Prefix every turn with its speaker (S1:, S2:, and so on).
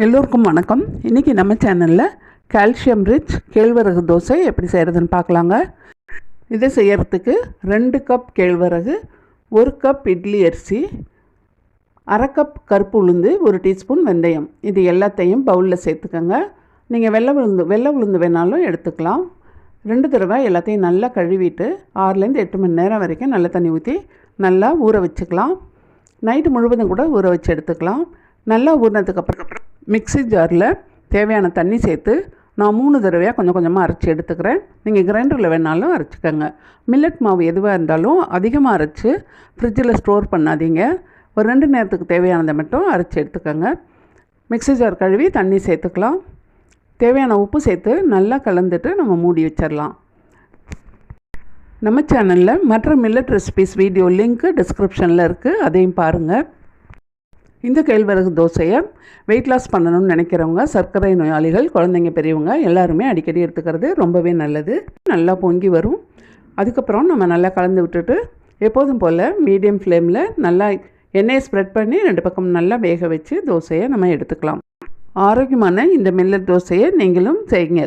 S1: எல்லோருக்கும் வணக்கம். இன்றைக்கி நம்ம சேனலில் கால்சியம் ரிச் கேழ்வரகு தோசை எப்படி செய்கிறதுன்னு பார்க்கலாங்க. இதை செய்கிறதுக்கு 2 கப் கேழ்வரகு, 1 கப் இட்லி அரிசி, அரை கப் கருப்பு உளுந்து, 1 டீஸ்பூன் வெந்தயம், இது எல்லாத்தையும் பவுலில் சேர்த்துக்கோங்க. நீங்கள் வெள்ளை உளுந்து வேணாலும் எடுத்துக்கலாம். 2 தடவை எல்லாத்தையும் நல்லா கழுவிட்டு 6லேருந்து 8 மணி நேரம் வரைக்கும் நல்ல தண்ணி ஊற்றி நல்லா ஊற வச்சுக்கலாம். நைட்டு முழுவதும் கூட ஊற வச்சு எடுத்துக்கலாம். நல்லா ஊறினதுக்கப்புறம் மிக்ஸி ஜாரில் தேவையான தண்ணி சேர்த்து நான் 3 தடவையாக கொஞ்சம் கொஞ்சமாக அரைச்சி எடுத்துக்கிறேன். நீங்கள் கிரைண்டரில் வேணாலும் அரைச்சிக்கோங்க. மில்லட் மாவு எதுவாக இருந்தாலும் அதிகமாக அரைச்சி ஃப்ரிட்ஜில் ஸ்டோர் பண்ணாதீங்க. ஒரு 2 நேரத்துக்கு தேவையானதை மட்டும் அரைச்சி எடுத்துக்கோங்க. மிக்ஸி ஜார் கழுவி தண்ணி சேர்த்துக்கலாம். தேவையான உப்பு சேர்த்து நல்லா கலந்துட்டு நம்ம மூடி வச்சிடலாம். நம்ம சேனலில் மற்ற மில்லட் ரெசிபிஸ் வீடியோ லிங்க்கு டிஸ்கிரிப்ஷனில் இருக்குது, அதையும் பாருங்கள். இந்த கேழ்வரகு தோசையை வெயிட் லாஸ் பண்ணணும்னு நினைக்கிறவங்க, சர்க்கரை நோயாளிகள், குழந்தைங்க, பெரியவங்க எல்லாருமே அடிக்கடி எடுத்துக்கிறது ரொம்பவே நல்லது. நல்லா பொங்கி வரும். அதுக்கப்புறம் நம்ம நல்லா கலந்து விட்டுட்டு எப்போதும் போல் மீடியம் ஃப்ளேமில் நல்லா எண்ணெயை ஸ்ப்ரெட் பண்ணி 2 பக்கம் நல்லா வேக வச்சு தோசையை நம்ம எடுத்துக்கலாம். ஆரோக்கியமான இந்த மில்லட் தோசையை நீங்களும் செய்யுங்க.